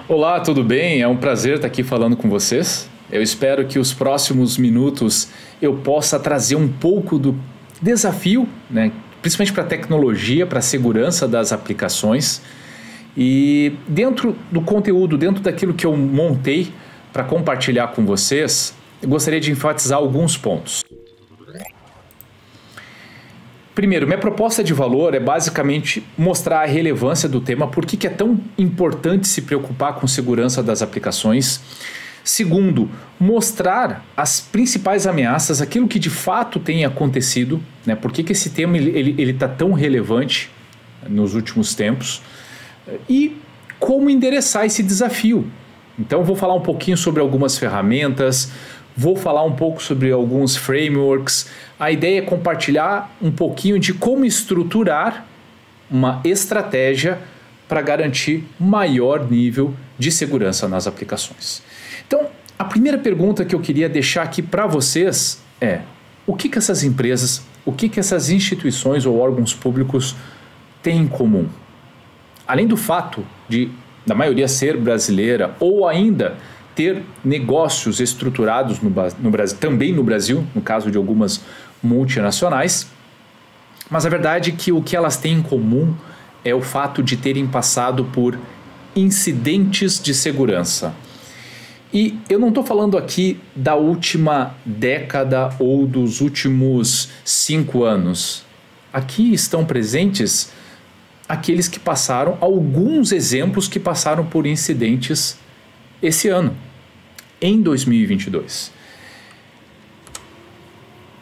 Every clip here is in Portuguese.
Olá, tudo bem? É um prazer estar aqui falando com vocês. Eu espero que os próximos minutos eu possa trazer um pouco do desafio, né? Principalmente para a tecnologia, para a segurança das aplicações. E dentro do conteúdo, dentro daquilo que eu montei para compartilhar com vocês, eu gostaria de enfatizar alguns pontos. Primeiro, minha proposta de valor é basicamente mostrar a relevância do tema, por que é tão importante se preocupar com segurança das aplicações. Segundo, mostrar as principais ameaças, aquilo que de fato tem acontecido, né? Por que esse tema ele tá tão relevante nos últimos tempos e como endereçar esse desafio. Então, vou falar um pouquinho sobre algumas ferramentas, vou falar um pouco sobre alguns frameworks. A ideia é compartilhar um pouquinho de como estruturar uma estratégia para garantir maior nível de segurança nas aplicações. Então, a primeira pergunta que eu queria deixar aqui para vocês é: o que essas empresas, o que essas instituições ou órgãos públicos têm em comum? Além do fato de, da maioria ser brasileira ou ainda ter negócios estruturados no Brasil, também no Brasil, no caso de algumas multinacionais, mas a verdade é que o que elas têm em comum é o fato de terem passado por incidentes de segurança. E eu não estou falando aqui da última década ou dos últimos 5 anos. Aqui estão presentes aqueles que passaram, alguns exemplos que passaram por incidentes esse ano, em 2022.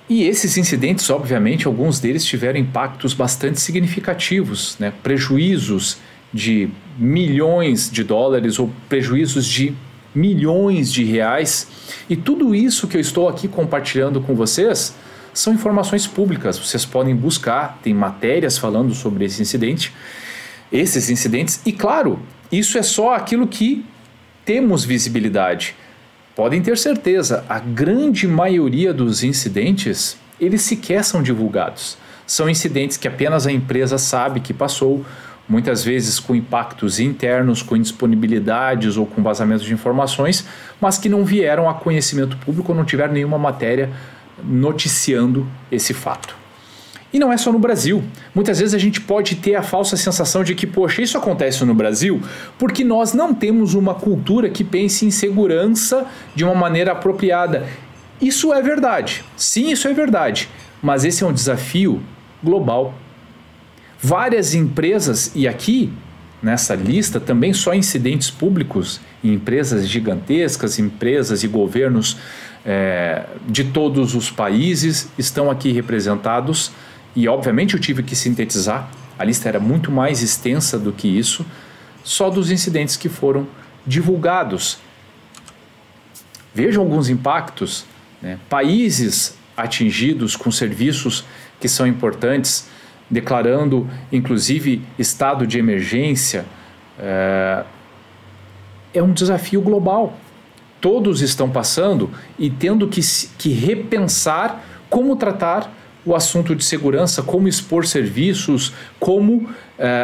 E esses incidentes, obviamente, alguns deles tiveram impactos bastante significativos, né? Prejuízos de milhões de dólares ou prejuízos de milhões de reais. E tudo isso que eu estou aqui compartilhando com vocês são informações públicas. Vocês podem buscar, tem matérias falando sobre esses incidentes. E claro, isso é só aquilo que temos visibilidade. Podem ter certeza, a grande maioria dos incidentes, eles sequer são divulgados. São incidentes que apenas a empresa sabe que passou, muitas vezes com impactos internos, com indisponibilidades ou com vazamentos de informações, mas que não vieram a conhecimento público ou não tiveram nenhuma matéria noticiando esse fato. E não é só no Brasil. Muitas vezes a gente pode ter a falsa sensação de que, poxa, isso acontece no Brasil porque nós não temos uma cultura que pense em segurança de uma maneira apropriada. Isso é verdade. Sim, isso é verdade. Mas esse é um desafio global. Várias empresas, e aqui nessa lista também só incidentes públicos, em empresas gigantescas, empresas e governos de todos os países estão aqui representados. E obviamente eu tive que sintetizar, a lista era muito mais extensa do que isso, só dos incidentes que foram divulgados. Vejam alguns impactos, né? Países atingidos com serviços que são importantes, declarando inclusive estado de emergência. É um desafio global. Todos estão passando e tendo que repensar como tratar o assunto de segurança, como expor serviços, como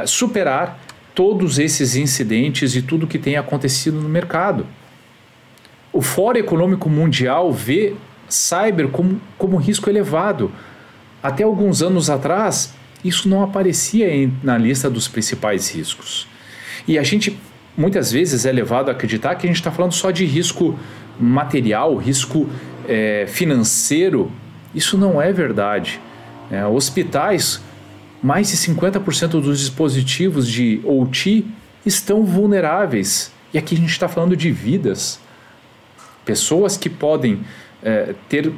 superar todos esses incidentes e tudo que tem acontecido no mercado. O Fórum Econômico Mundial vê cyber como risco elevado. Até alguns anos atrás, isso não aparecia na lista dos principais riscos. E a gente muitas vezes é levado a acreditar que a gente está falando só de risco material, risco financeiro. Isso não é verdade. Hospitais, mais de 50% dos dispositivos de OT estão vulneráveis. E aqui a gente está falando de vidas. Pessoas que podem ter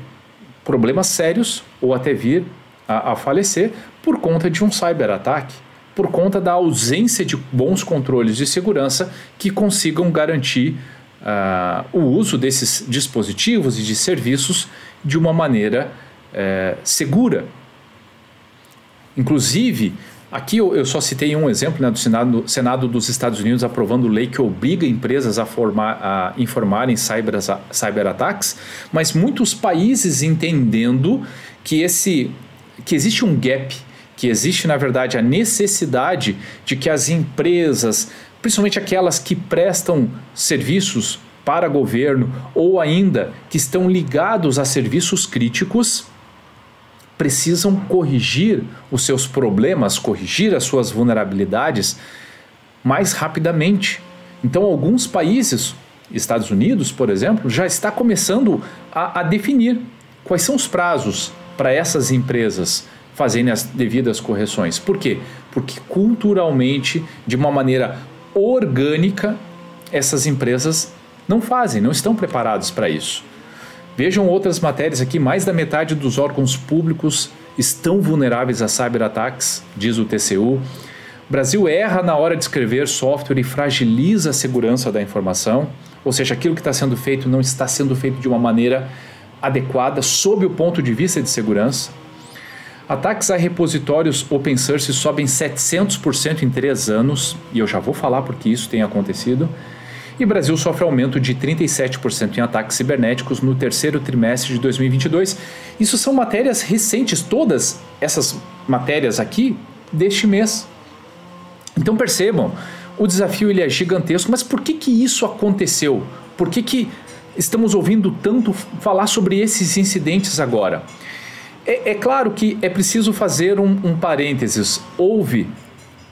problemas sérios ou até vir a falecer por conta de um cyberataque, por conta da ausência de bons controles de segurança que consigam garantir o uso desses dispositivos e de serviços de uma maneira segura. Inclusive, aqui eu só citei um exemplo, né, do Senado dos Estados Unidos aprovando lei que obriga empresas a informarem cyberataques, mas muitos países entendendo que existe um gap, que existe, na verdade, a necessidade de que as empresas principalmente aquelas que prestam serviços para governo ou ainda que estão ligados a serviços críticos, precisam corrigir os seus problemas, corrigir as suas vulnerabilidades mais rapidamente. Então, alguns países, Estados Unidos, por exemplo, já está começando a definir quais são os prazos para essas empresas fazerem as devidas correções. Por quê? Porque culturalmente, de uma maneira orgânica, essas empresas não fazem, não estão preparados para isso. Vejam outras matérias aqui, mais da metade dos órgãos públicos estão vulneráveis a cyberataques, diz o TCU. O Brasil erra na hora de escrever software e fragiliza a segurança da informação, ou seja, aquilo que está sendo feito não está sendo feito de uma maneira adequada sob o ponto de vista de segurança. Ataques a repositórios open source sobem 700% em 3 anos, e eu já vou falar porque isso tem acontecido. E o Brasil sofre aumento de 37% em ataques cibernéticos no terceiro trimestre de 2022. Isso são matérias recentes, todas essas matérias aqui deste mês. Então percebam, o desafio ele é gigantesco, mas por que isso aconteceu? Por que estamos ouvindo tanto falar sobre esses incidentes agora? É claro que é preciso fazer um parênteses. Houve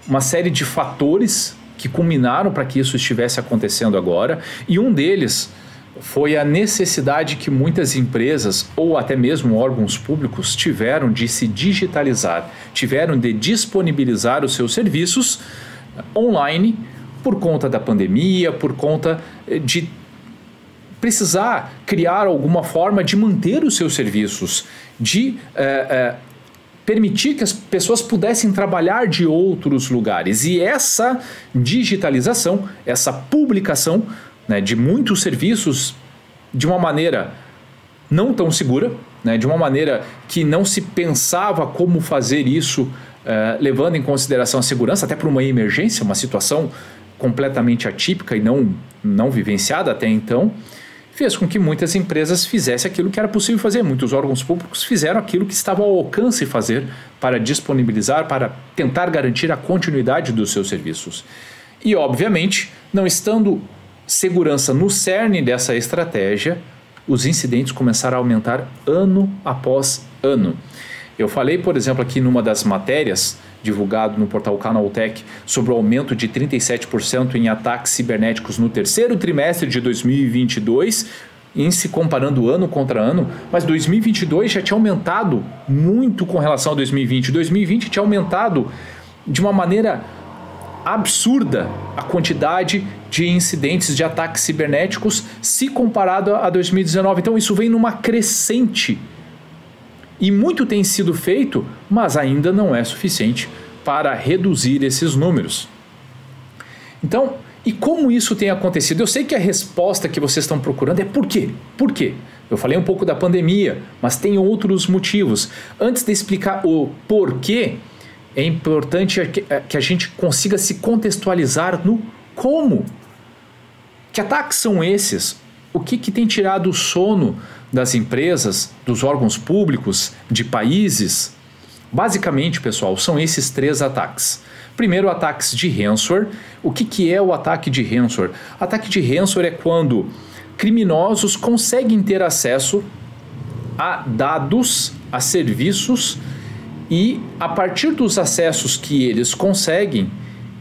uma série de fatores que culminaram para que isso estivesse acontecendo agora, e um deles foi a necessidade que muitas empresas ou até mesmo órgãos públicos tiveram de se digitalizar, tiveram de disponibilizar os seus serviços online por conta da pandemia, por conta de precisar criar alguma forma de manter os seus serviços, de permitir que as pessoas pudessem trabalhar de outros lugares. E essa digitalização, essa publicação, né, de muitos serviços de uma maneira não tão segura, né, de uma maneira que não se pensava como fazer isso, levando em consideração a segurança, até por uma emergência, uma situação completamente atípica e não vivenciada até então, fez com que muitas empresas fizessem aquilo que era possível fazer. Muitos órgãos públicos fizeram aquilo que estava ao alcance fazer para disponibilizar, para tentar garantir a continuidade dos seus serviços. E, obviamente, não estando segurança no cerne dessa estratégia, os incidentes começaram a aumentar ano após ano. Eu falei, por exemplo, aqui numa das matérias divulgado no portal Canaltech sobre o aumento de 37% em ataques cibernéticos no terceiro trimestre de 2022, em se comparando ano contra ano, mas 2022 já tinha aumentado muito com relação a 2020. 2020 tinha aumentado de uma maneira absurda a quantidade de incidentes de ataques cibernéticos se comparado a 2019. Então isso vem numa crescente. E muito tem sido feito, mas ainda não é suficiente para reduzir esses números. Então, e como isso tem acontecido? Eu sei que a resposta que vocês estão procurando é por quê? Por quê? Eu falei um pouco da pandemia, mas tem outros motivos. Antes de explicar o porquê, é importante que a gente consiga se contextualizar no como. Que ataques são esses? O que tem tirado o sono das empresas, dos órgãos públicos, de países? Basicamente, pessoal, são esses 3 ataques. Primeiro, ataques de ransomware. O que é o ataque de ransomware? Ataque de ransomware é quando criminosos conseguem ter acesso a dados, a serviços, e a partir dos acessos que eles conseguem,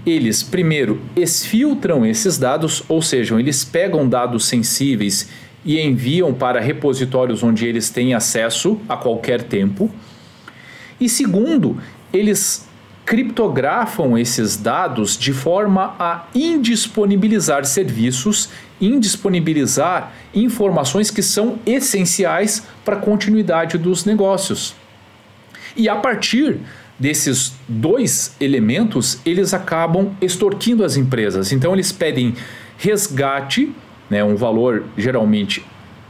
eles primeiro exfiltram esses dados, ou seja, eles pegam dados sensíveis e enviam para repositórios onde eles têm acesso a qualquer tempo. E segundo, eles criptografam esses dados de forma a indisponibilizar serviços, indisponibilizar informações que são essenciais para a continuidade dos negócios. E a partir desses 2 elementos, eles acabam extorquindo as empresas. Então eles pedem resgate, né, um valor geralmente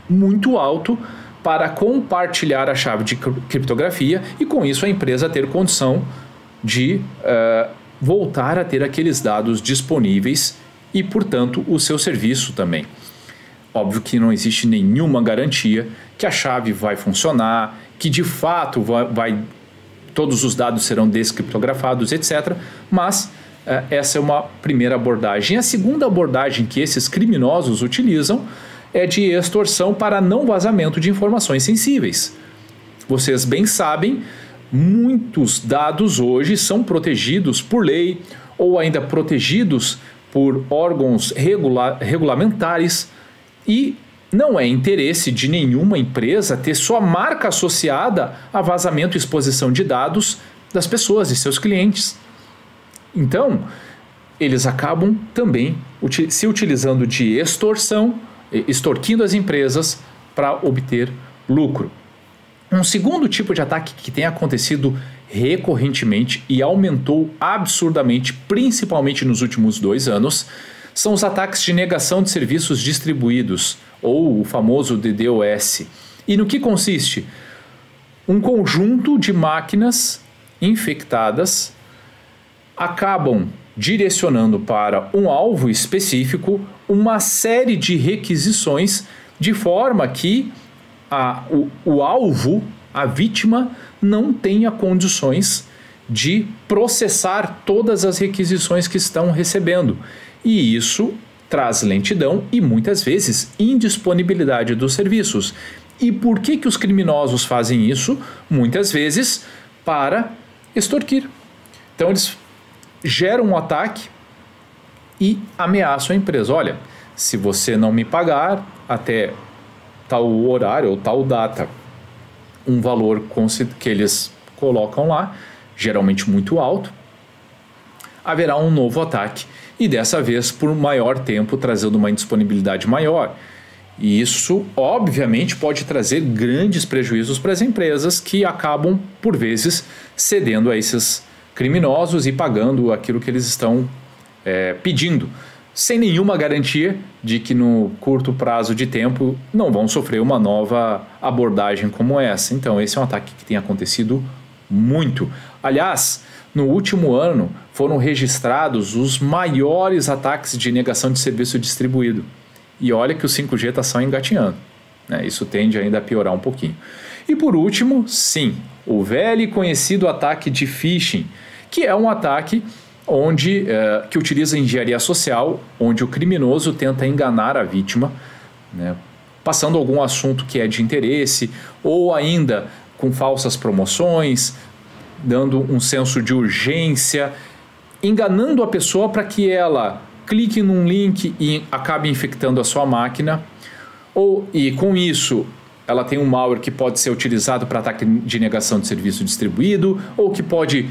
muito alto, para compartilhar a chave de criptografia e com isso a empresa ter condição de voltar a ter aqueles dados disponíveis e, portanto, o seu serviço também. Óbvio que não existe nenhuma garantia que a chave vai funcionar, que de fato todos os dados serão descriptografados, etc. Mas essa é uma primeira abordagem. A segunda abordagem que esses criminosos utilizam é de extorsão para não vazamento de informações sensíveis. Vocês bem sabem, muitos dados hoje são protegidos por lei ou ainda protegidos por órgãos regulamentares e não é interesse de nenhuma empresa ter sua marca associada a vazamento e exposição de dados das pessoas, de seus clientes. Então, eles acabam também se utilizando de extorsão, extorquindo as empresas para obter lucro. Um segundo tipo de ataque que tem acontecido recorrentemente e aumentou absurdamente, principalmente nos últimos 2 anos, são os ataques de negação de serviços distribuídos, ou o famoso DDoS. E no que consiste? Um conjunto de máquinas infectadas acabam direcionando para um alvo específico uma série de requisições de forma que o alvo, a vítima, não tenha condições de processar todas as requisições que estão recebendo. E isso traz lentidão e muitas vezes indisponibilidade dos serviços. E por que os criminosos fazem isso? Muitas vezes para extorquir. Então eles geram um ataque e ameaçam a empresa. Olha, se você não me pagar até tal horário ou tal data, um valor que eles colocam lá, geralmente muito alto, haverá um novo ataque e dessa vez por maior tempo, trazendo uma indisponibilidade maior. E isso, obviamente, pode trazer grandes prejuízos para as empresas que acabam, por vezes, cedendo a esses criminosos e pagando aquilo que eles estão pedindo, sem nenhuma garantia de que no curto prazo de tempo não vão sofrer uma nova abordagem como essa. Então, esse é um ataque que tem acontecido muito. Aliás, no último ano foram registrados os maiores ataques de negação de serviço distribuído. E olha que o 5G está só engatinhando, né? Isso tende ainda a piorar um pouquinho. E por último, sim, o velho e conhecido ataque de phishing, que é um ataque que utiliza engenharia social, onde o criminoso tenta enganar a vítima, né, passando algum assunto que é de interesse, ou ainda com falsas promoções, dando um senso de urgência, enganando a pessoa para que ela clique num link e acabe infectando a sua máquina, e com isso ela tem um malware que pode ser utilizado para ataque de negação de serviço distribuído, ou que pode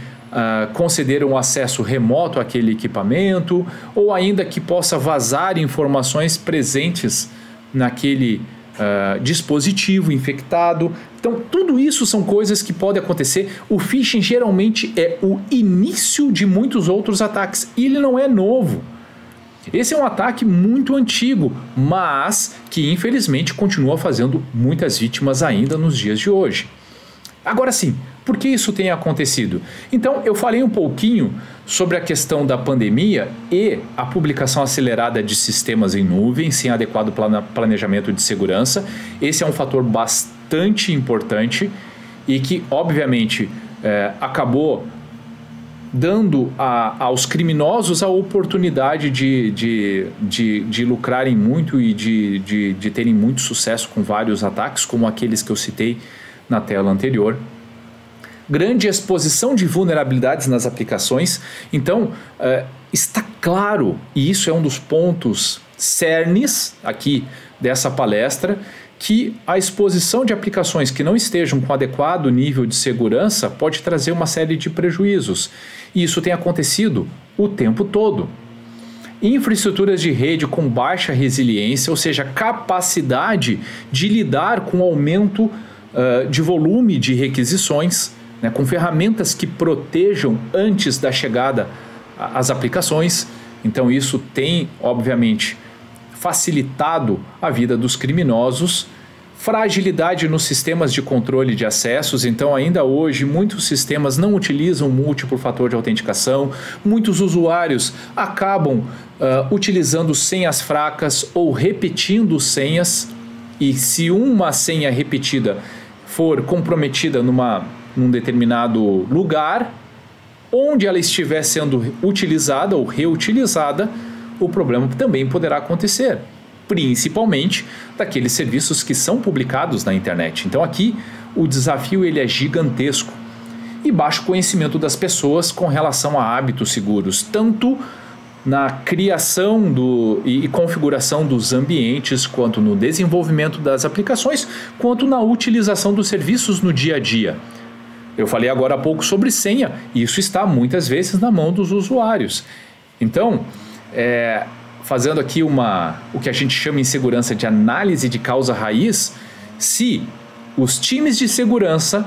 conceder um acesso remoto àquele equipamento, ou ainda que possa vazar informações presentes naquele dispositivo infectado. Então, tudo isso são coisas que podem acontecer. O phishing geralmente é o início de muitos outros ataques, e ele não é novo. Esse é um ataque muito antigo, mas que infelizmente continua fazendo muitas vítimas ainda nos dias de hoje. Agora sim, por que isso tem acontecido? Então, eu falei um pouquinho sobre a questão da pandemia e a publicação acelerada de sistemas em nuvem sem adequado planejamento de segurança. Esse é um fator bastante importante e que, obviamente, acabou dando aos criminosos a oportunidade de lucrarem muito e de terem muito sucesso com vários ataques, como aqueles que eu citei na tela anterior. Grande exposição de vulnerabilidades nas aplicações. Então, está claro, e isso é um dos pontos cernes aqui dessa palestra, que a exposição de aplicações que não estejam com adequado nível de segurança pode trazer uma série de prejuízos. E isso tem acontecido o tempo todo. Infraestruturas de rede com baixa resiliência, ou seja, capacidade de lidar com o aumento de volume de requisições, né, com ferramentas que protejam antes da chegada às aplicações. Então isso tem, obviamente, facilitado a vida dos criminosos. Fragilidade nos sistemas de controle de acessos. Então ainda hoje muitos sistemas não utilizam múltiplo fator de autenticação. Muitos usuários acabam utilizando senhas fracas ou repetindo senhas. E se uma senha repetida for comprometida num determinado lugar, onde ela estiver sendo utilizada ou reutilizada, o problema também poderá acontecer, principalmente daqueles serviços que são publicados na internet. Então aqui o desafio ele é gigantesco e baixo conhecimento das pessoas com relação a hábitos seguros, tanto na criação e configuração dos ambientes, quanto no desenvolvimento das aplicações, quanto na utilização dos serviços no dia a dia. Eu falei agora há pouco sobre senha, e isso está muitas vezes na mão dos usuários. Então, fazendo aqui o que a gente chama em segurança de análise de causa raiz, se os times de segurança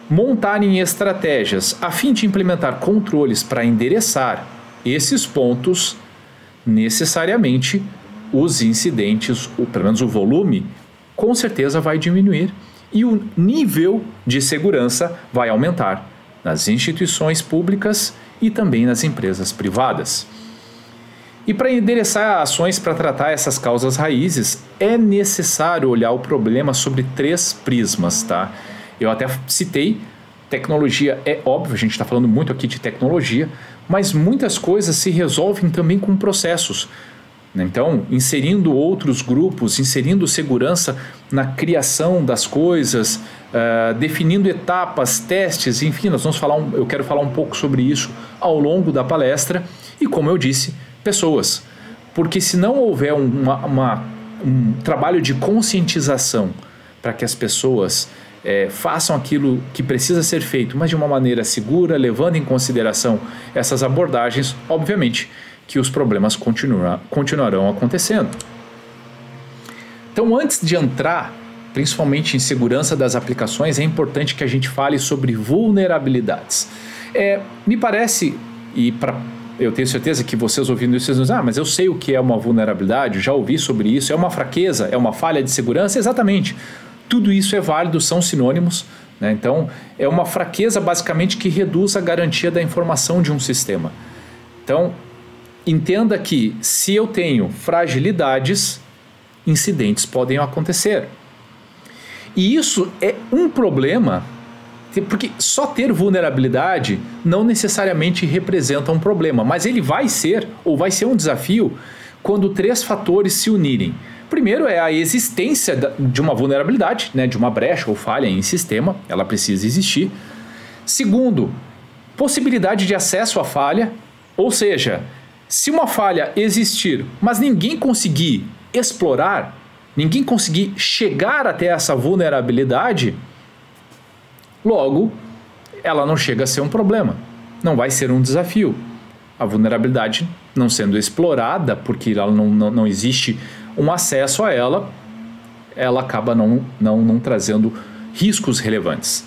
montarem estratégias a fim de implementar controles para endereçar esses pontos, necessariamente os incidentes, ou pelo menos o volume, com certeza vai diminuir e o nível de segurança vai aumentar nas instituições públicas e também nas empresas privadas. E para endereçar ações para tratar essas causas raízes, é necessário olhar o problema sobre 3 prismas, tá? Eu até citei, tecnologia é óbvio, a gente está falando muito aqui de tecnologia, mas muitas coisas se resolvem também com processos. Então, inserindo outros grupos, inserindo segurança na criação das coisas, definindo etapas, testes, enfim, eu quero falar um pouco sobre isso ao longo da palestra e, como eu disse, pessoas. Porque se não houver um trabalho de conscientização para que as pessoas façam aquilo que precisa ser feito, mas de uma maneira segura, levando em consideração essas abordagens, obviamente que os problemas continuarão acontecendo. Então, antes de entrar, principalmente em segurança das aplicações, é importante que a gente fale sobre vulnerabilidades. Me parece, eu tenho certeza que vocês ouvindo isso, vocês dizem, mas eu sei o que é uma vulnerabilidade, já ouvi sobre isso, é uma fraqueza, é uma falha de segurança? Exatamente. Tudo isso é válido, são sinônimos, né? Então, é uma fraqueza basicamente que reduz a garantia da informação de um sistema. Então, entenda que se eu tenho fragilidades, incidentes podem acontecer. E isso é um problema, porque só ter vulnerabilidade não necessariamente representa um problema, mas ele vai ser um desafio quando 3 fatores se unirem. Primeiro é a existência de uma vulnerabilidade, né, de uma brecha ou falha em sistema, ela precisa existir. Segundo, possibilidade de acesso à falha, ou seja, se uma falha existir, mas ninguém conseguir explorar, ninguém conseguir chegar até essa vulnerabilidade, logo, ela não chega a ser um problema, não vai ser um desafio. A vulnerabilidade não sendo explorada, porque ela não existe um acesso a ela acaba não trazendo riscos relevantes.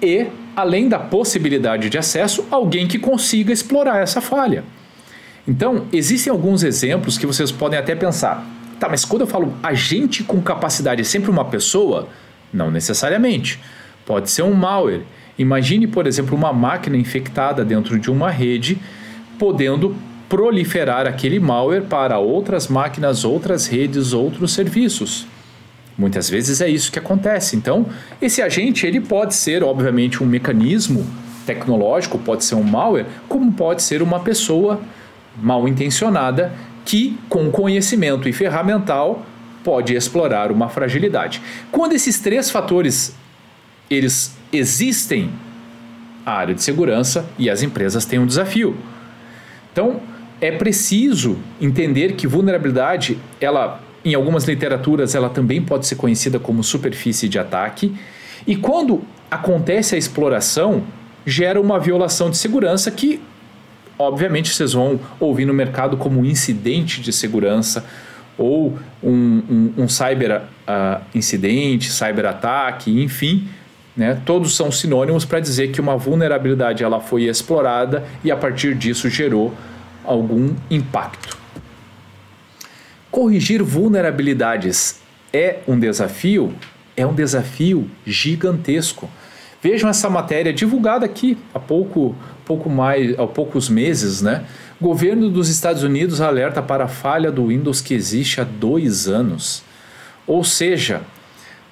E, além da possibilidade de acesso, alguém que consiga explorar essa falha. Então, existem alguns exemplos que vocês podem até pensar, tá, mas quando eu falo agente com capacidade é sempre uma pessoa? Não necessariamente. Pode ser um malware. Imagine, por exemplo, uma máquina infectada dentro de uma rede, podendo proliferar aquele malware para outras máquinas, outras redes, outros serviços. Muitas vezes é isso que acontece. Então, esse agente ele pode ser, obviamente, um mecanismo tecnológico, pode ser um malware, como pode ser uma pessoa mal intencionada que, com conhecimento e ferramental, pode explorar uma fragilidade. Quando esses 3 fatores eles existem, a área de segurança e as empresas têm um desafio. Então, é preciso entender que vulnerabilidade, ela, em algumas literaturas, ela também pode ser conhecida como superfície de ataque. E quando acontece a exploração, gera uma violação de segurança que, obviamente, vocês vão ouvir no mercado como incidente de segurança ou um cyber incidente, cyber ataque, enfim, né? Todos são sinônimos para dizer que uma vulnerabilidade ela foi explorada e a partir disso gerou algum impacto. Corrigir vulnerabilidades é um desafio? É um desafio gigantesco. Vejam essa matéria divulgada aqui há poucos meses, né? Governo dos Estados Unidos alerta para a falha do Windows que existe há 2 anos. Ou seja,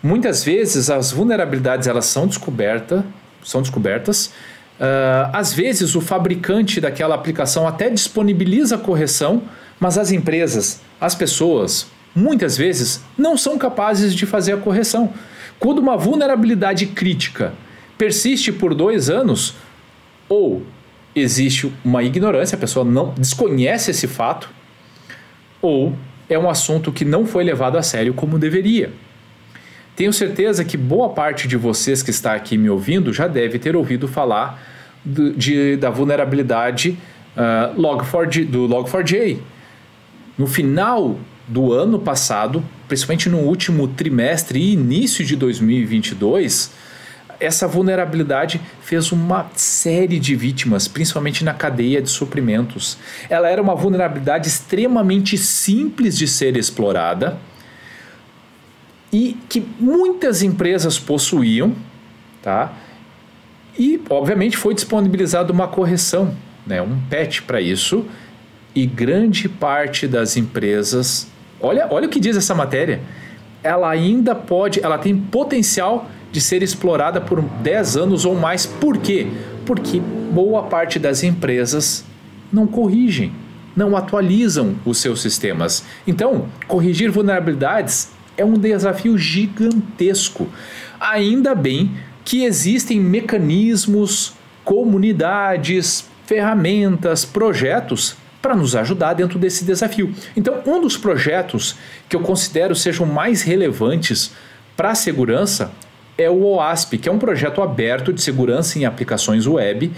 muitas vezes as vulnerabilidades elas são descobertas, Às vezes o fabricante daquela aplicação até disponibiliza a correção, mas as empresas, as pessoas, muitas vezes não são capazes de fazer a correção. Quando uma vulnerabilidade crítica persiste por 2 anos, ou existe uma ignorância, a pessoa não desconhece esse fato, ou é um assunto que não foi levado a sério como deveria. Tenho certeza que boa parte de vocês que está aqui me ouvindo já deve ter ouvido falar da vulnerabilidade do Log4j. No final do ano passado, principalmente no último trimestre e início de 2022, essa vulnerabilidade fez uma série de vítimas, principalmente na cadeia de suprimentos. Ela era uma vulnerabilidade extremamente simples de ser explorada e que muitas empresas possuíam, tá? E, obviamente, foi disponibilizada uma correção, né? Um patch para isso, e grande parte das empresas... Olha o que diz essa matéria. Ela tem potencial de ser explorada por 10 anos ou mais. Por quê? Porque boa parte das empresas não corrigem, não atualizam os seus sistemas. Então, corrigir vulnerabilidades é um desafio gigantesco. Ainda bem que existem mecanismos, comunidades, ferramentas, projetos para nos ajudar dentro desse desafio. Então, um dos projetos que eu considero sejam mais relevantes para a segurança é o OASP, que é um projeto aberto de segurança em aplicações web,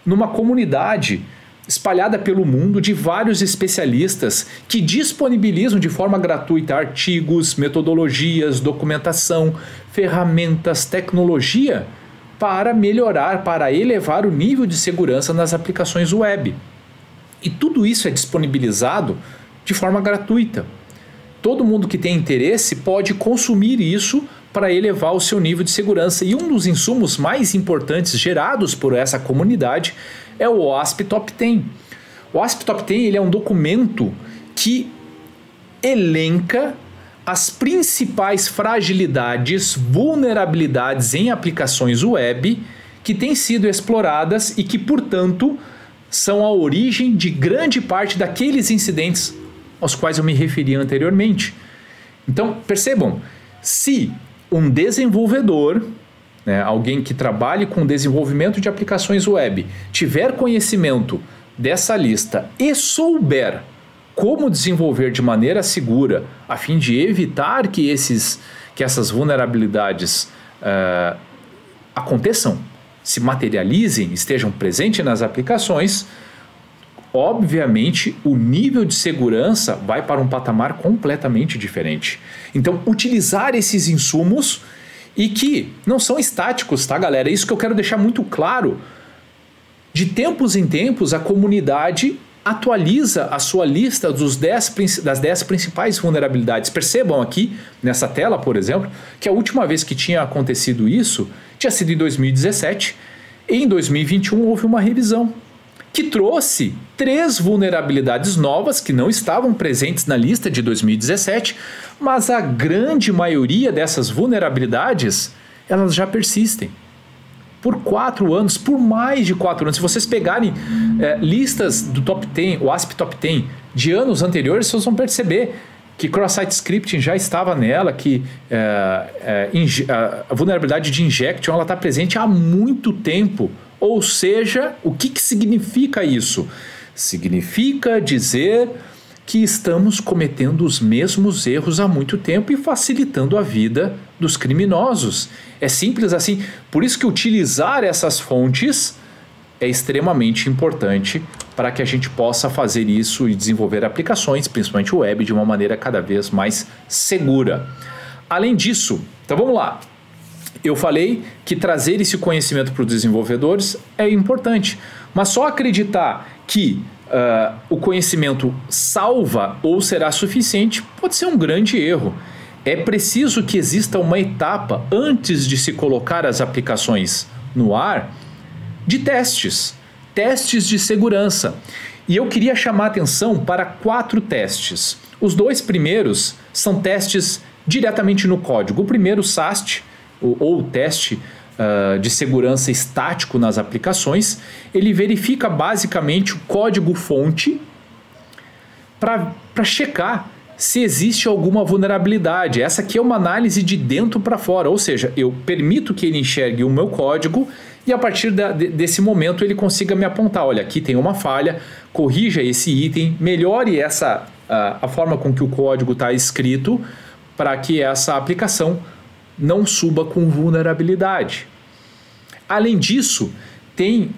numa comunidade espalhada pelo mundo de vários especialistas que disponibilizam de forma gratuita artigos, metodologias, documentação, ferramentas, tecnologia para melhorar, para elevar o nível de segurança nas aplicações web. E tudo isso é disponibilizado de forma gratuita. Todo mundo que tem interesse pode consumir isso para elevar o seu nível de segurança. E um dos insumos mais importantes gerados por essa comunidade é o OASP Top 10. O OASP Top 10 ele é um documento que elenca as principais fragilidades, vulnerabilidades em aplicações web que têm sido exploradas e que, portanto, são a origem de grande parte daqueles incidentes aos quais eu me referi anteriormente. Então, percebam, se um desenvolvedor, alguém que trabalhe com desenvolvimento de aplicações web, tiver conhecimento dessa lista e souber como desenvolver de maneira segura, a fim de evitar que essas vulnerabilidades aconteçam, se materializem, estejam presentes nas aplicações, obviamente o nível de segurança vai para um patamar completamente diferente. Então, utilizar esses insumos e que não são estáticos, tá, galera? Isso que eu quero deixar muito claro. De tempos em tempos, a comunidade atualiza a sua lista das 10 principais vulnerabilidades. Percebam aqui, nessa tela, por exemplo, que a última vez que tinha acontecido isso tinha sido em 2017. E em 2021 houve uma revisão que trouxe 3 vulnerabilidades novas que não estavam presentes na lista de 2017, mas a grande maioria dessas vulnerabilidades, elas já persistem. Por 4 anos, por mais de 4 anos. Se vocês pegarem listas do Top 10, o ASP Top 10 de anos anteriores, vocês vão perceber que cross-site scripting já estava nela, que a vulnerabilidade de injection está presente há muito tempo. Ou seja, o que significa isso? Significa dizer que estamos cometendo os mesmos erros há muito tempo e facilitando a vida dos criminosos. É simples assim. Por isso que utilizar essas fontes é extremamente importante para que a gente possa fazer isso e desenvolver aplicações, principalmente web, de uma maneira cada vez mais segura. Além disso, então vamos lá. Eu falei que trazer esse conhecimento para os desenvolvedores é importante, mas só acreditar que o conhecimento salva ou será suficiente pode ser um grande erro. É preciso que exista uma etapa antes de se colocar as aplicações no ar de testes de segurança. E eu queria chamar a atenção para 4 testes. Os 2 primeiros são testes diretamente no código. O primeiro, SAST, ou teste de segurança estático nas aplicações, ele verifica basicamente o código-fonte para checar se existe alguma vulnerabilidade. Essa aqui é uma análise de dentro para fora, ou seja, eu permito que ele enxergue o meu código e a partir desse momento ele consiga me apontar, olha, aqui tem uma falha, corrija esse item, melhore a forma com que o código está escrito para que essa aplicação não suba com vulnerabilidade. Além disso, tem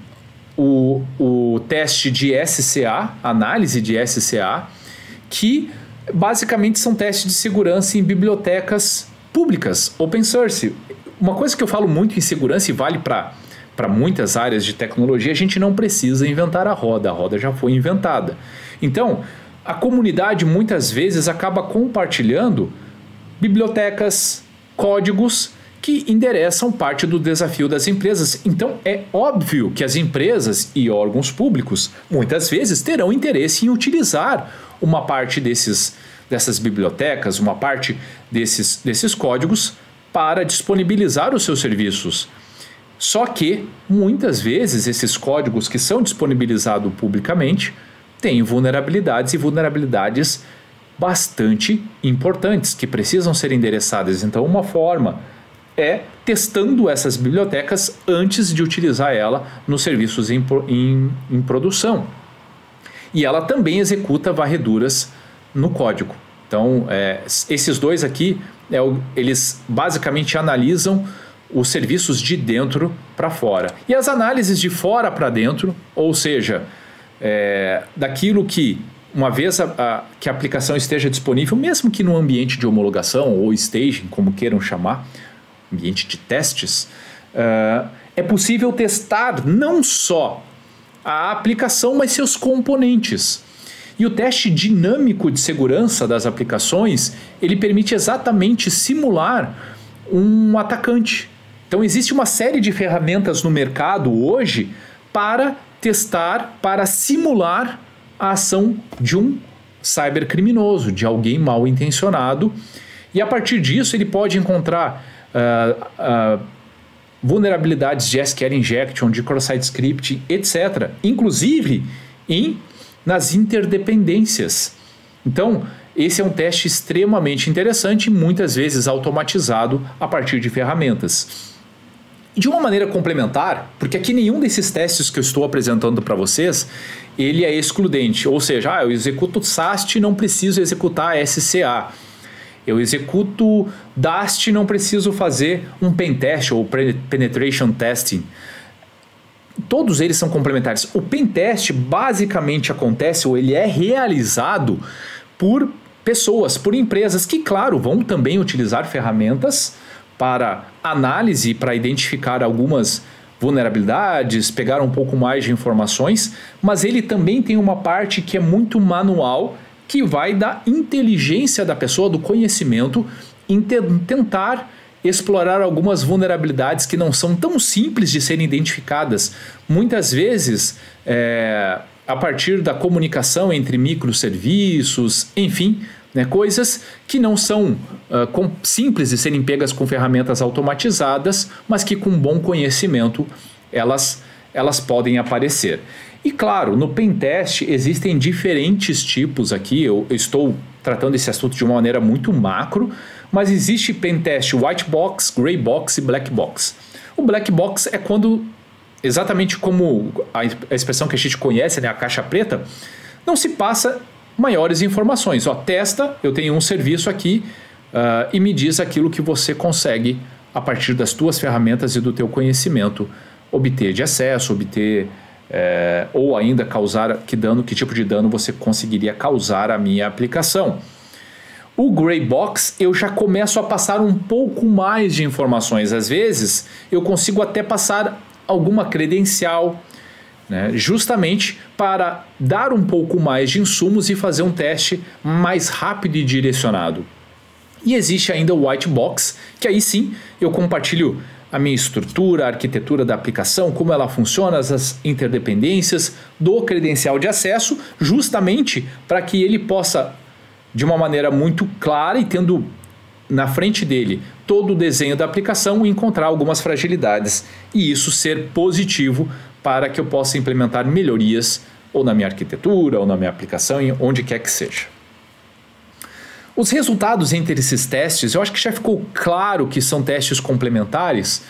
o teste de SCA, análise de SCA, que basicamente são testes de segurança em bibliotecas públicas, open source. Uma coisa que eu falo muito em segurança e vale para muitas áreas de tecnologia, a gente não precisa inventar a roda já foi inventada. Então, a comunidade muitas vezes acaba compartilhando bibliotecas, códigos que endereçam parte do desafio das empresas. Então, é óbvio que as empresas e órgãos públicos muitas vezes terão interesse em utilizar uma parte dessas bibliotecas, uma parte desses códigos para disponibilizar os seus serviços. Só que, muitas vezes, esses códigos que são disponibilizados publicamente têm vulnerabilidades e vulnerabilidades bastante importantes que precisam ser endereçadas. Então, uma forma é testando essas bibliotecas antes de utilizar ela nos serviços em produção. E ela também executa varreduras no código. Então, esses dois aqui, eles basicamente analisam os serviços de dentro para fora. E as análises de fora para dentro, ou seja, daquilo que, uma vez que a aplicação esteja disponível, mesmo que no ambiente de homologação ou staging, como queiram chamar, ambiente de testes, é possível testar não só a aplicação, mas seus componentes. E o teste dinâmico de segurança das aplicações, ele permite exatamente simular um atacante. Então existe uma série de ferramentas no mercado hoje para testar, para simular a ação de um cybercriminoso, de alguém mal intencionado. E a partir disso ele pode encontrar vulnerabilidades de SQL injection, de cross-site scripting, etc. Inclusive nas interdependências. Então, esse é um teste extremamente interessante e muitas vezes automatizado a partir de ferramentas. De uma maneira complementar, porque aqui nenhum desses testes que eu estou apresentando para vocês, ele é excludente. Ou seja, eu executo SAST e não preciso executar SCA. Eu executo DAST e não preciso fazer um pentest ou penetration testing. Todos eles são complementares. O pentest basicamente acontece, ou ele é realizado por pessoas, por empresas que, claro, vão também utilizar ferramentas para análise, para identificar algumas vulnerabilidades, pegar um pouco mais de informações, mas ele também tem uma parte que é muito manual, que vai da inteligência da pessoa, do conhecimento, em tentar explorar algumas vulnerabilidades que não são tão simples de serem identificadas. Muitas vezes, a partir da comunicação entre microserviços, enfim, coisas que não são simples de serem pegas com ferramentas automatizadas, mas que com bom conhecimento elas podem aparecer. E claro, no pentest existem diferentes tipos aqui, eu estou tratando esse assunto de uma maneira muito macro, mas existe pentest white box, gray box e black box. O black box é quando, exatamente como a expressão que a gente conhece, a caixa preta, não se passa maiores informações. Testa, eu tenho um serviço aqui e me diz aquilo que você consegue, a partir das tuas ferramentas e do teu conhecimento, obter de acesso, ou ainda causar que tipo de dano você conseguiria causar à minha aplicação. O Gray Box, eu já começo a passar um pouco mais de informações. Às vezes, eu consigo até passar alguma credencial, justamente para dar um pouco mais de insumos e fazer um teste mais rápido e direcionado. E existe ainda o White Box, que aí sim eu compartilho a minha estrutura, a arquitetura da aplicação, como ela funciona, as interdependências, do credencial de acesso, justamente para que ele possa, de uma maneira muito clara e tendo na frente dele todo o desenho da aplicação e encontrar algumas fragilidades. E isso ser positivo para que eu possa implementar melhorias ou na minha arquitetura, ou na minha aplicação, onde quer que seja. Os resultados entre esses testes, eu acho que já ficou claro que são testes complementares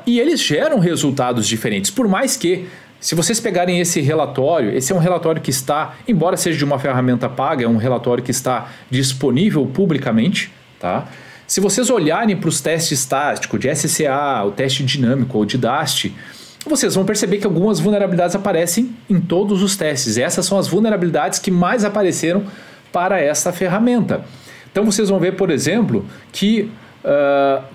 e eles geram resultados diferentes, por mais que, se vocês pegarem esse relatório, esse é um relatório que está, embora seja de uma ferramenta paga, é um relatório que está disponível publicamente, tá? Se vocês olharem para os testes táticos de SCA, o teste dinâmico ou de DAST, vocês vão perceber que algumas vulnerabilidades aparecem em todos os testes. Essas são as vulnerabilidades que mais apareceram para essa ferramenta. Então vocês vão ver, por exemplo, que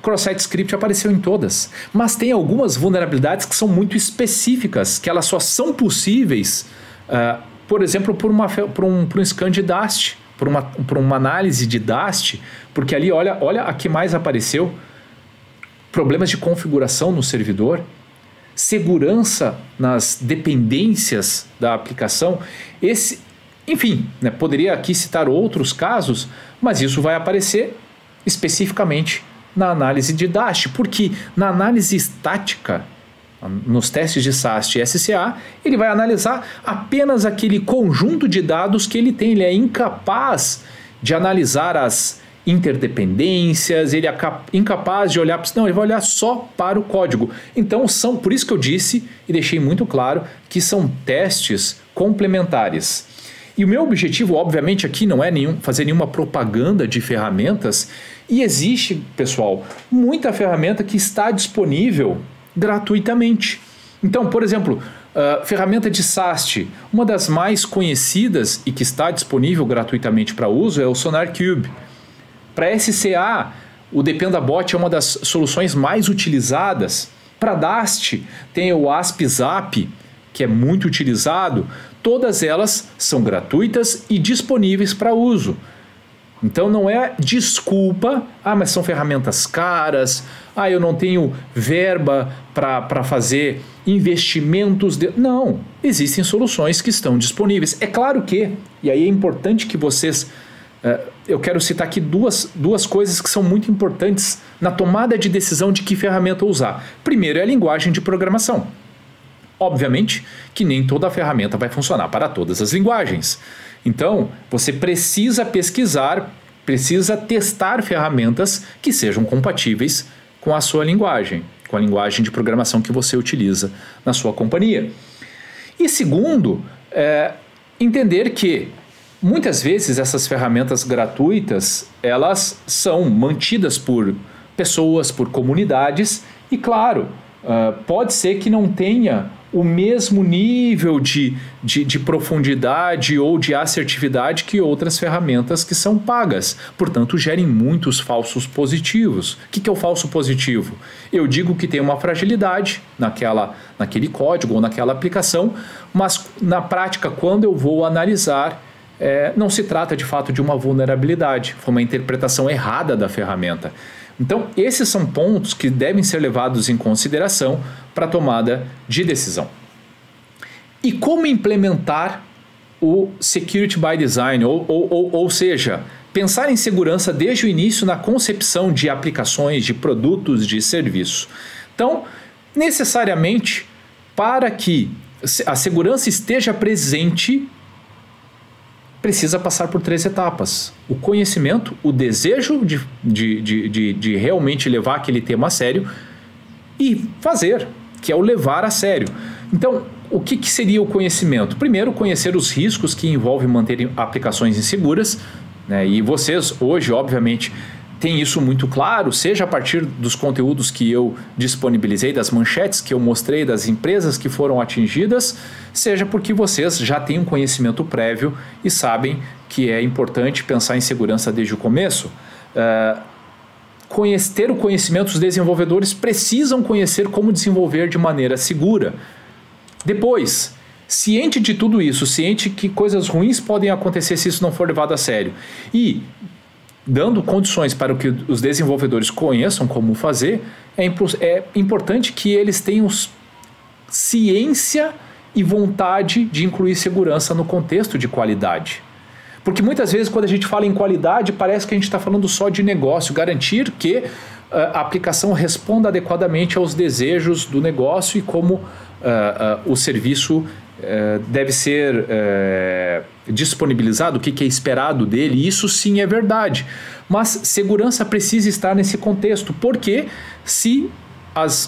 cross-site script apareceu em todas, mas tem algumas vulnerabilidades que são muito específicas, que elas só são possíveis, por exemplo, por um scan de DAST, por uma análise de DAST, porque ali, olha a que mais apareceu: problemas de configuração no servidor, segurança nas dependências da aplicação, enfim, né, poderia aqui citar outros casos, mas isso vai aparecer especificamente na análise de DAST, porque na análise estática, nos testes de SAST e SCA, ele vai analisar apenas aquele conjunto de dados que ele tem, ele é incapaz de analisar as interdependências, ele é incapaz de olhar, não, ele vai olhar só para o código. Então por isso que eu disse e deixei muito claro que são testes complementares. E o meu objetivo, obviamente, aqui não é fazer nenhuma propaganda de ferramentas, e existe, pessoal, muita ferramenta que está disponível gratuitamente. Então, por exemplo, ferramenta de SAST, uma das mais conhecidas e que está disponível gratuitamente para uso é o SonarQube. Para SCA, o Dependabot é uma das soluções mais utilizadas. Para DAST, tem o ASP-Zap, que é muito utilizado. Todas elas são gratuitas e disponíveis para uso. Então não é desculpa, mas são ferramentas caras, eu não tenho verba para fazer investimentos. Não, existem soluções que estão disponíveis. É claro que, e aí é importante que vocês... eu quero citar aqui duas coisas que são muito importantes na tomada de decisão de que ferramenta usar. Primeiro é a linguagem de programação. Obviamente que nem toda ferramenta vai funcionar para todas as linguagens. Então, você precisa pesquisar, precisa testar ferramentas que sejam compatíveis com a sua linguagem, com a linguagem de programação que você utiliza na sua companhia. E segundo, entender que muitas vezes essas ferramentas gratuitas, elas são mantidas por pessoas, por comunidades, e claro, pode ser que não tenha o mesmo nível de profundidade ou de assertividade que outras ferramentas que são pagas. Portanto, gerem muitos falsos positivos. O que é o falso positivo? Eu digo que tem uma fragilidade naquele código ou naquela aplicação, mas na prática, quando eu vou analisar, não se trata de fato de uma vulnerabilidade, foi uma interpretação errada da ferramenta. Então, esses são pontos que devem ser levados em consideração para a tomada de decisão. E como implementar o Security by Design, ou seja, pensar em segurança desde o início na concepção de aplicações, de produtos, de serviços. Então, necessariamente, para que a segurança esteja presente, precisa passar por 3 etapas: o conhecimento, o desejo de realmente levar aquele tema a sério e fazer, que é o levar a sério. Então, o que seria o conhecimento? Primeiro, conhecer os riscos que envolvem manter aplicações inseguras, né? E vocês hoje, obviamente, têm isso muito claro, seja a partir dos conteúdos que eu disponibilizei, das manchetes que eu mostrei, das empresas que foram atingidas, seja porque vocês já têm um conhecimento prévio e sabem que é importante pensar em segurança desde o começo. Ter o conhecimento, os desenvolvedores precisam conhecer como desenvolver de maneira segura. Depois, ciente de tudo isso, ciente que coisas ruins podem acontecer se isso não for levado a sério, e dando condições para que os desenvolvedores conheçam como fazer, é importante que eles tenham ciência e vontade de incluir segurança no contexto de qualidade. Porque muitas vezes quando a gente fala em qualidade, parece que a gente está falando só de negócio, garantir que a aplicação responda adequadamente aos desejos do negócio e como o serviço deve ser disponibilizado, o que é esperado dele. Isso sim é verdade, mas segurança precisa estar nesse contexto, porque se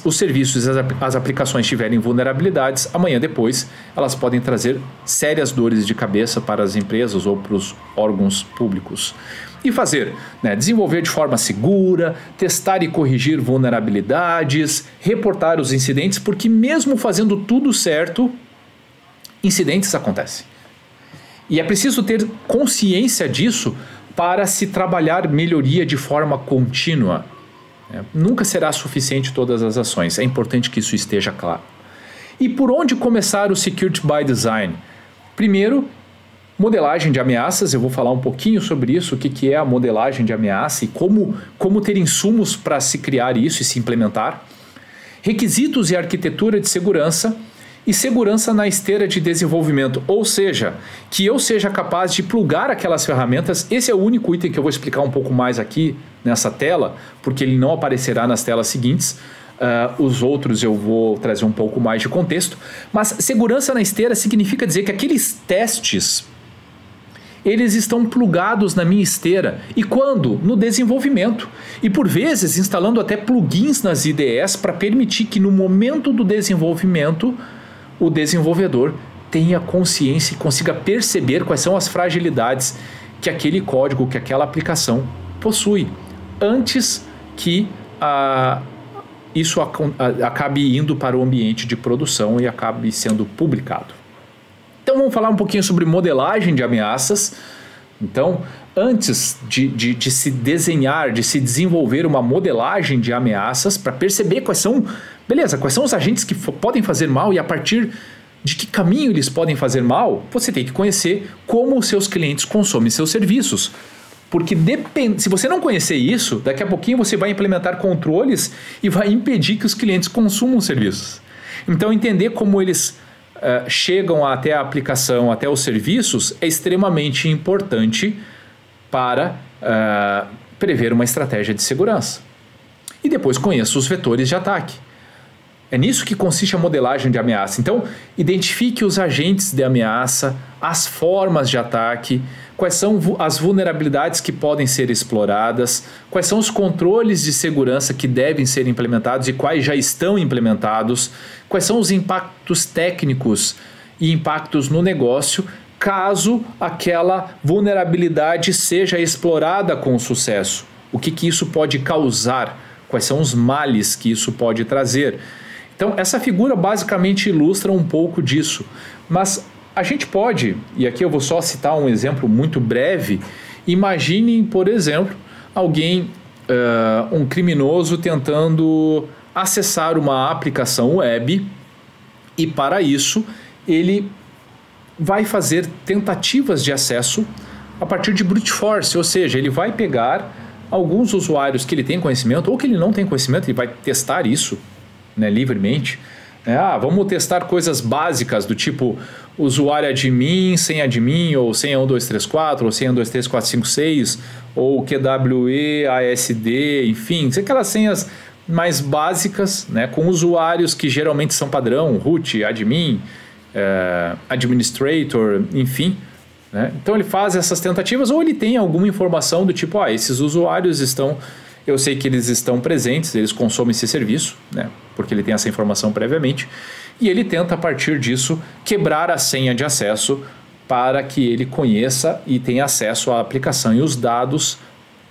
os serviços e as aplicações tiverem vulnerabilidades, amanhã depois elas podem trazer sérias dores de cabeça para as empresas ou para os órgãos públicos. E fazer, desenvolver de forma segura, testar e corrigir vulnerabilidades, reportar os incidentes, porque mesmo fazendo tudo certo, incidentes acontecem. E é preciso ter consciência disso para se trabalhar melhoria de forma contínua. Nunca será suficiente todas as ações, é importante que isso esteja claro. E por onde começar o Security by Design? Primeiro, modelagem de ameaças. Eu vou falar um pouquinho sobre isso, o que é a modelagem de ameaça e como ter insumos para se criar isso e se implementar. Requisitos e arquitetura de segurança e segurança na esteira de desenvolvimento, ou seja, que eu seja capaz de plugar aquelas ferramentas. Esse é o único item que eu vou explicar um pouco mais aqui nessa tela, porque ele não aparecerá nas telas seguintes. Os outros eu vou trazer um pouco mais de contexto, mas segurança na esteira significa dizer que aqueles testes eles estão plugados na minha esteira. E quando? No desenvolvimento. E por vezes instalando até plugins nas IDEs para permitir que no momento do desenvolvimento o desenvolvedor tenha consciência e consiga perceber quais são as fragilidades que aquele código, que aquela aplicação possui, antes que isso acabe indo para o ambiente de produção e acabe sendo publicado. Então vamos falar um pouquinho sobre modelagem de ameaças. Então, antes de se desenhar, de se desenvolver uma modelagem de ameaças para perceber quais são os agentes que podem fazer mal e a partir de que caminho eles podem fazer mal, você tem que conhecer como os seus clientes consomem seus serviços. Porque se você não conhecer isso, daqui a pouquinho você vai implementar controles e vai impedir que os clientes consumam serviços. Então entender como eles chegam até a aplicação, até os serviços, é extremamente importante para prever uma estratégia de segurança. E depois conheça os vetores de ataque. É nisso que consiste a modelagem de ameaça. Então, identifique os agentes de ameaça, as formas de ataque, quais são as vulnerabilidades que podem ser exploradas, quais são os controles de segurança que devem ser implementados e quais já estão implementados, quais são os impactos técnicos e impactos no negócio, caso aquela vulnerabilidade seja explorada com sucesso. O que isso pode causar? Quais são os males que isso pode trazer? Então, essa figura basicamente ilustra um pouco disso, mas a gente pode, e aqui eu vou só citar um exemplo muito breve, imaginem, por exemplo, um criminoso tentando acessar uma aplicação web e para isso ele vai fazer tentativas de acesso a partir de brute force, ou seja, ele vai pegar alguns usuários que ele tem conhecimento ou que ele não tem conhecimento, ele vai testar isso livremente. Vamos testar coisas básicas do tipo usuário admin, sem admin, ou senha 1234, ou senha 123456, ou QWE, ASD, enfim, aquelas senhas mais básicas, com usuários que geralmente são padrão, root, admin, administrator, enfim. Então ele faz essas tentativas ou ele tem alguma informação do tipo, esses usuários eu sei que eles estão presentes, eles consomem esse serviço, porque ele tem essa informação previamente, e ele tenta a partir disso quebrar a senha de acesso para que ele conheça e tenha acesso à aplicação e os dados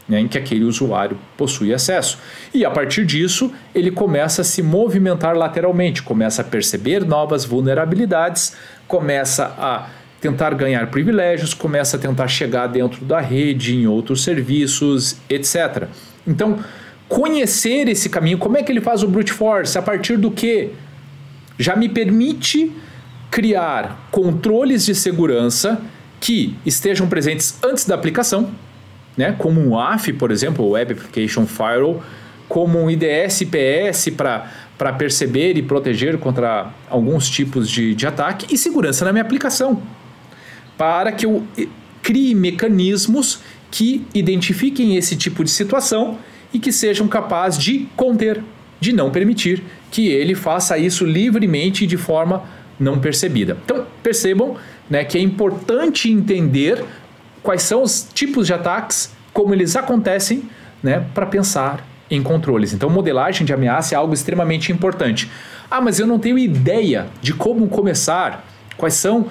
em que aquele usuário possui acesso. E a partir disso ele começa a se movimentar lateralmente, começa a perceber novas vulnerabilidades, começa a tentar ganhar privilégios, começa a tentar chegar dentro da rede, em outros serviços, etc. Então, conhecer esse caminho, como é que ele faz o brute force? A partir do que já me permite criar controles de segurança que estejam presentes antes da aplicação, como um WAF, por exemplo, Web Application Firewall, como um IDS IPS para perceber e proteger contra alguns tipos de ataque, e segurança na minha aplicação, para que eu crie mecanismos que identifiquem esse tipo de situação e que sejam capazes de conter, de não permitir que ele faça isso livremente e de forma não percebida. Então, percebam, né, que é importante entender quais são os tipos de ataques, como eles acontecem, né, para pensar em controles. Então, modelagem de ameaça é algo extremamente importante. Ah, mas eu não tenho ideia de como começar, quais são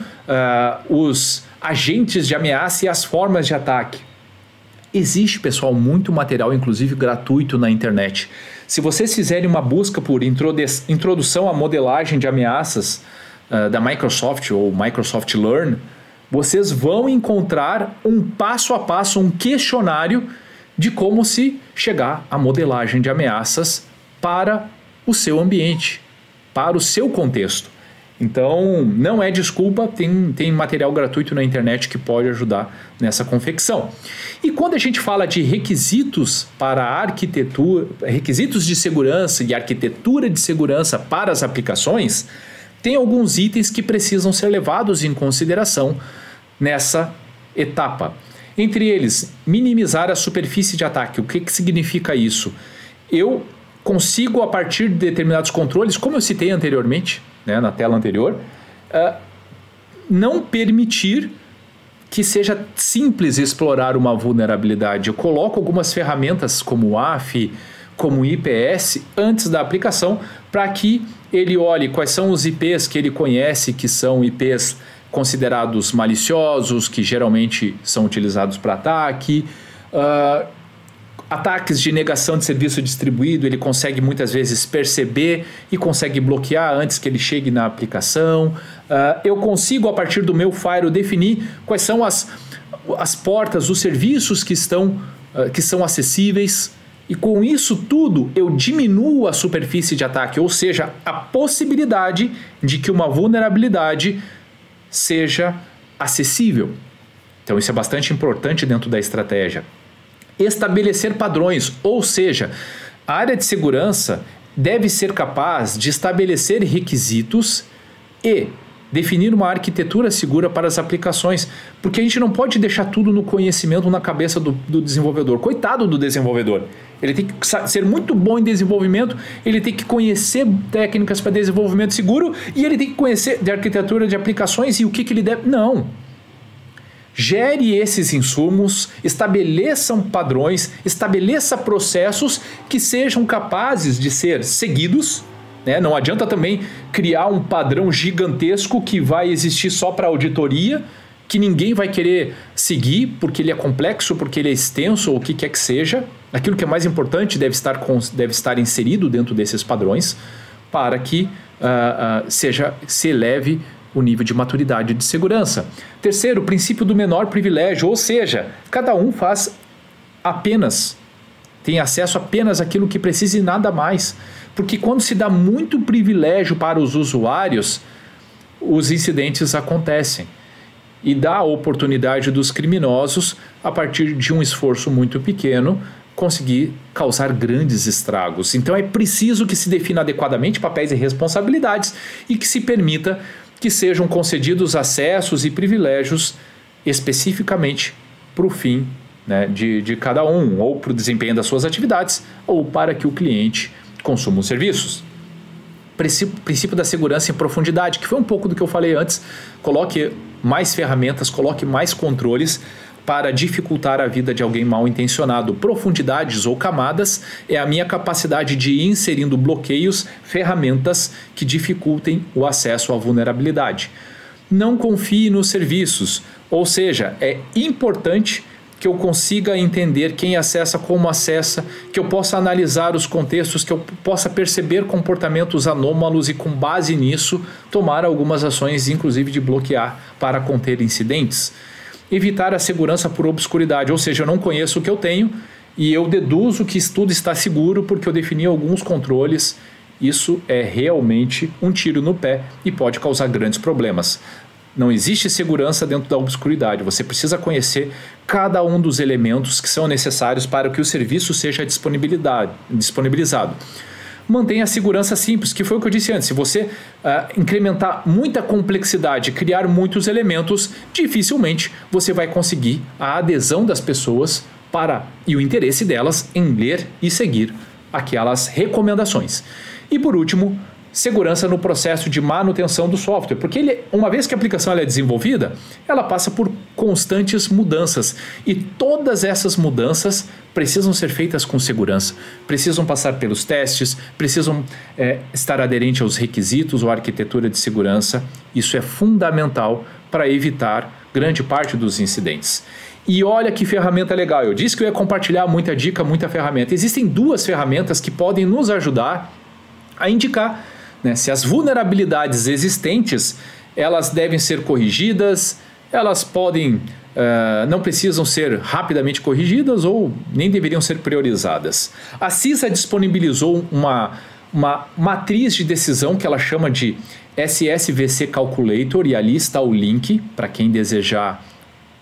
os agentes de ameaça e as formas de ataque. Existe, pessoal, muito material, inclusive gratuito na internet. Se vocês fizerem uma busca por introdução à modelagem de ameaças da Microsoft ou Microsoft Learn, vocês vão encontrar um passo a passo, um questionário de como se chegar à modelagem de ameaças para o seu ambiente, para o seu contexto. Então, não é desculpa, tem material gratuito na internet que pode ajudar nessa confecção. E quando a gente fala de requisitos para a arquitetura, requisitos de segurança e arquitetura de segurança para as aplicações, tem alguns itens que precisam ser levados em consideração nessa etapa. Entre eles, minimizar a superfície de ataque. O que significa isso? Eu consigo, a partir de determinados controles, como eu citei anteriormente, né, na tela anterior, não permitir que seja simples explorar uma vulnerabilidade. Eu coloco algumas ferramentas como o AF, como o IPS, antes da aplicação, para que ele olhe quais são os IPs que ele conhece, que são IPs considerados maliciosos, que geralmente são utilizados para ataque. Ataques de negação de serviço distribuído, ele consegue muitas vezes perceber e consegue bloquear antes que ele chegue na aplicação. Eu consigo, a partir do meu firewall, definir quais são as portas, os serviços que são acessíveis. E com isso tudo, eu diminuo a superfície de ataque, ou seja, a possibilidade de que uma vulnerabilidade seja acessível. Então isso é bastante importante dentro da estratégia. Estabelecer padrões, ou seja, a área de segurança deve ser capaz de estabelecer requisitos e definir uma arquitetura segura para as aplicações, porque a gente não pode deixar tudo no conhecimento, na cabeça do desenvolvedor. Coitado do desenvolvedor. Ele tem que ser muito bom em desenvolvimento, ele tem que conhecer técnicas para desenvolvimento seguro e ele tem que conhecer de arquitetura de aplicações e o que ele deve... Não. Gere esses insumos, estabeleçam padrões, estabeleça processos que sejam capazes de ser seguidos, né? Não adianta também criar um padrão gigantesco que vai existir só para auditoria, que ninguém vai querer seguir porque ele é complexo, porque ele é extenso ou o que quer que seja. Aquilo que é mais importante deve estar inserido dentro desses padrões para que se eleve o nível de maturidade de segurança. Terceiro, o princípio do menor privilégio, ou seja, cada um tem acesso apenas àquilo que precisa e nada mais. Porque quando se dá muito privilégio para os usuários, os incidentes acontecem. E dá a oportunidade dos criminosos, a partir de um esforço muito pequeno, conseguir causar grandes estragos. Então é preciso que se defina adequadamente papéis e responsabilidades e que se permita que sejam concedidos acessos e privilégios especificamente para o fim, né, de cada um, ou para o desempenho das suas atividades, ou para que o cliente consuma os serviços. Princípio da segurança em profundidade, que foi um pouco do que eu falei antes. Coloque mais ferramentas, coloque mais controles para dificultar a vida de alguém mal intencionado. Profundidades ou camadas é a minha capacidade de ir inserindo bloqueios, ferramentas que dificultem o acesso à vulnerabilidade. Não confie nos serviços, ou seja, é importante que eu consiga entender quem acessa, como acessa, que eu possa analisar os contextos, que eu possa perceber comportamentos anômalos e, com base nisso, tomar algumas ações, inclusive de bloquear para conter incidentes. Evitar a segurança por obscuridade, ou seja, eu não conheço o que eu tenho e eu deduzo que tudo está seguro porque eu defini alguns controles. Isso é realmente um tiro no pé e pode causar grandes problemas. Não existe segurança dentro da obscuridade. Você precisa conhecer cada um dos elementos que são necessários para que o serviço seja disponibilizado. mantenha a segurança simples, que foi o que eu disse antes. Se você incrementar muita complexidade, criar muitos elementos, dificilmente você vai conseguir a adesão das pessoas e o interesse delas em ler e seguir aquelas recomendações. E por último, segurança no processo de manutenção do software, porque uma vez que a aplicação é desenvolvida, ela passa por constantes mudanças e todas essas mudanças precisam ser feitas com segurança, precisam passar pelos testes, precisam estar aderente aos requisitos ou arquitetura de segurança. Isso é fundamental para evitar grande parte dos incidentes. E olha que ferramenta legal, eu disse que eu ia compartilhar muita dica, muita ferramenta. Existem 2 ferramentas que podem nos ajudar a indicar se as vulnerabilidades existentes, elas devem ser corrigidas, elas podem, não precisam ser rapidamente corrigidas ou nem deveriam ser priorizadas. A CISA disponibilizou uma matriz de decisão que ela chama de SSVC Calculator, e ali está o link para quem desejar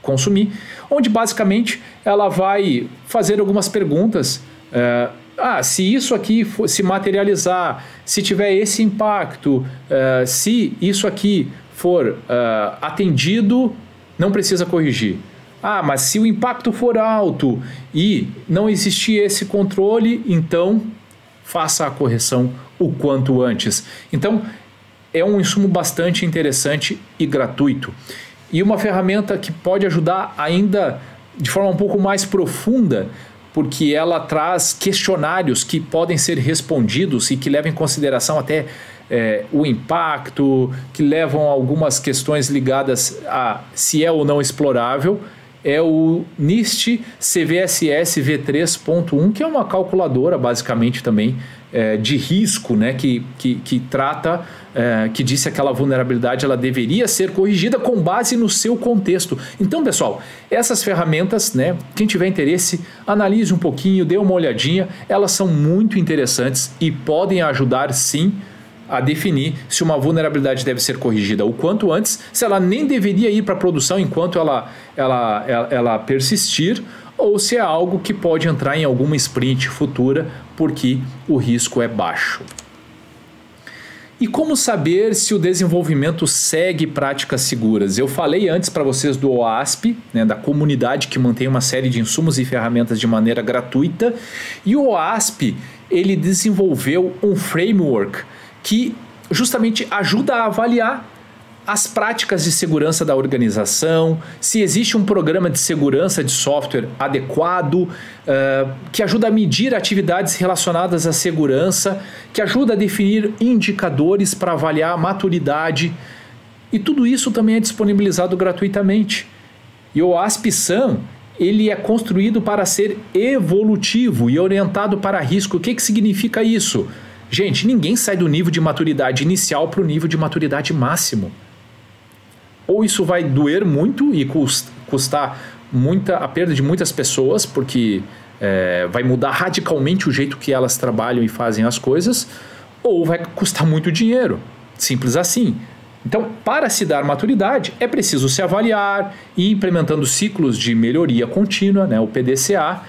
consumir, onde basicamente ela vai fazer algumas perguntas. Se isso aqui se materializar, se tiver esse impacto, se isso aqui for atendido, não precisa corrigir. Mas se o impacto for alto e não existir esse controle, então faça a correção o quanto antes. Então, é um insumo bastante interessante e gratuito. E uma ferramenta que pode ajudar ainda de forma um pouco mais profunda, porque ela traz questionários que podem ser respondidos e que levam em consideração até o impacto, que levam a algumas questões ligadas a se é ou não explorável, é o NIST CVSS V3.1, que é uma calculadora basicamente também de risco, que trata, que diz se aquela vulnerabilidade ela deveria ser corrigida com base no seu contexto. Então, pessoal, essas ferramentas, quem tiver interesse, analise um pouquinho, dê uma olhadinha, elas são muito interessantes e podem ajudar sim a definir se uma vulnerabilidade deve ser corrigida o quanto antes, se ela nem deveria ir para a produção enquanto ela persistir, ou se é algo que pode entrar em alguma sprint futura porque o risco é baixo. E como saber se o desenvolvimento segue práticas seguras? Eu falei antes para vocês do OASP, da comunidade que mantém uma série de insumos e ferramentas de maneira gratuita, e o OASP ele desenvolveu um framework que justamente ajuda a avaliar as práticas de segurança da organização, se existe um programa de segurança de software adequado, que ajuda a medir atividades relacionadas à segurança, que ajuda a definir indicadores para avaliar a maturidade. E tudo isso também é disponibilizado gratuitamente. E o OASP-SAM, ele é construído para ser evolutivo e orientado para risco. O que significa isso? Gente, ninguém sai do nível de maturidade inicial para o nível de maturidade máximo. Ou isso vai doer muito e custar a perda de muitas pessoas, porque vai mudar radicalmente o jeito que elas trabalham e fazem as coisas, ou vai custar muito dinheiro. Simples assim. Então, para se dar maturidade, é preciso se avaliar e ir implementando ciclos de melhoria contínua, o PDCA,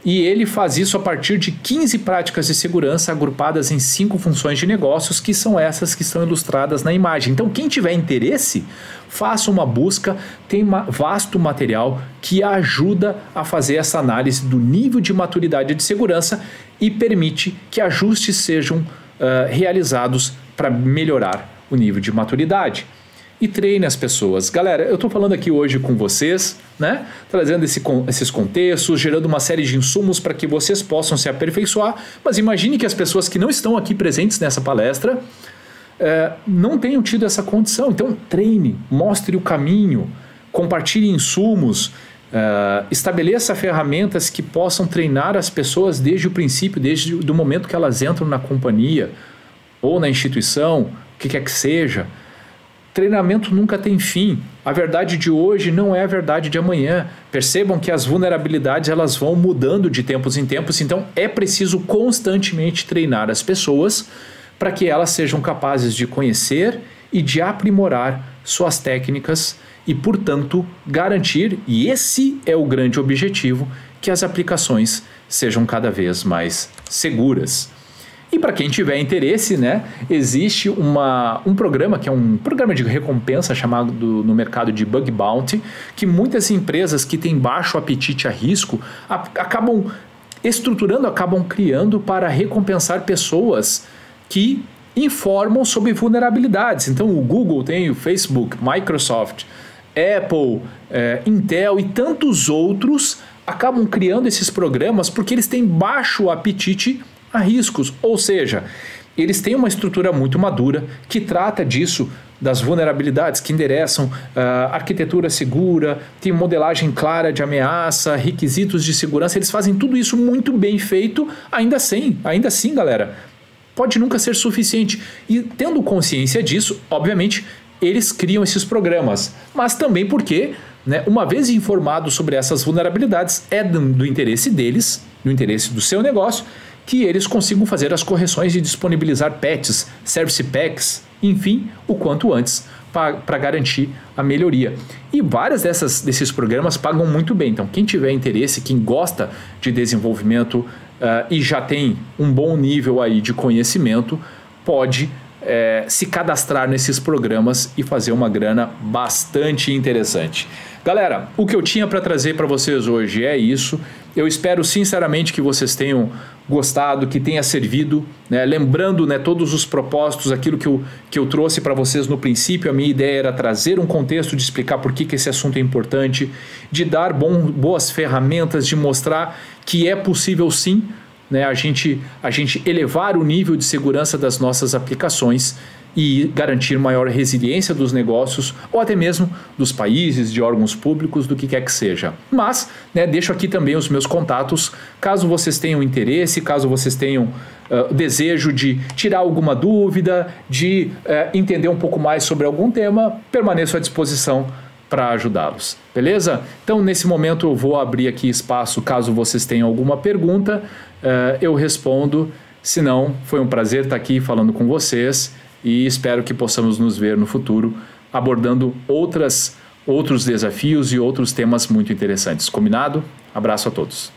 e ele faz isso a partir de 15 práticas de segurança agrupadas em 5 funções de negócios, que são essas que estão ilustradas na imagem. Então, quem tiver interesse, faça uma busca, tem vasto material que ajuda a fazer essa análise do nível de maturidade de segurança e permite que ajustes sejam realizados para melhorar o nível de maturidade. E treine as pessoas. Galera, eu estou falando aqui hoje com vocês, trazendo esses contextos, gerando uma série de insumos para que vocês possam se aperfeiçoar, mas imagine que as pessoas que não estão aqui presentes nessa palestra não tenham tido essa condição. Então treine, mostre o caminho, compartilhe insumos, estabeleça ferramentas que possam treinar as pessoas desde o princípio, desde o momento que elas entram na companhia ou na instituição, o que quer que seja. Treinamento nunca tem fim. A verdade de hoje não é a verdade de amanhã. Percebam que as vulnerabilidades elas vão mudando de tempos em tempos, então é preciso constantemente treinar as pessoas para que elas sejam capazes de conhecer e de aprimorar suas técnicas e, portanto, garantir, e esse é o grande objetivo, que as aplicações sejam cada vez mais seguras. E para quem tiver interesse, né, existe um programa que é um programa de recompensa chamado no mercado de Bug Bounty, que muitas empresas que têm baixo apetite a risco acabam estruturando, acabam criando para recompensar pessoas que informam sobre vulnerabilidades. Então o Google tem o Facebook, Microsoft, Apple, Intel e tantos outros acabam criando esses programas porque eles têm baixo apetite a riscos, ou seja, eles têm uma estrutura muito madura que trata disso, das vulnerabilidades, que endereçam arquitetura segura, tem modelagem clara de ameaça, requisitos de segurança, eles fazem tudo isso muito bem feito, ainda assim, galera, pode nunca ser suficiente. E tendo consciência disso, obviamente, eles criam esses programas, mas também porque, né, uma vez informado sobre essas vulnerabilidades, é do interesse deles, do interesse do seu negócio, que eles consigam fazer as correções e disponibilizar patches, service packs, enfim, o quanto antes, para garantir a melhoria. E vários desses programas pagam muito bem. Então, quem tiver interesse, quem gosta de desenvolvimento e já tem um bom nível aí de conhecimento, pode se cadastrar nesses programas e fazer uma grana bastante interessante. Galera, o que eu tinha para trazer para vocês hoje é isso. Eu espero sinceramente que vocês tenham gostado, que tenha servido, né? Lembrando, né, todos os propósitos, aquilo que eu trouxe para vocês no princípio. A minha ideia era trazer um contexto, de explicar por que esse assunto é importante, de dar boas ferramentas, de mostrar que é possível sim, né, a gente elevar o nível de segurança das nossas aplicações e garantir maior resiliência dos negócios ou até mesmo dos países, de órgãos públicos, do que quer que seja. Mas, né, deixo aqui também os meus contatos, caso vocês tenham interesse, caso vocês tenham desejo de tirar alguma dúvida, de entender um pouco mais sobre algum tema, permaneço à disposição para ajudá-los, beleza? Então, nesse momento eu vou abrir aqui espaço, caso vocês tenham alguma pergunta, eu respondo. Se não, foi um prazer estar aqui falando com vocês e espero que possamos nos ver no futuro abordando outros desafios e outros temas muito interessantes. Combinado? Abraço a todos.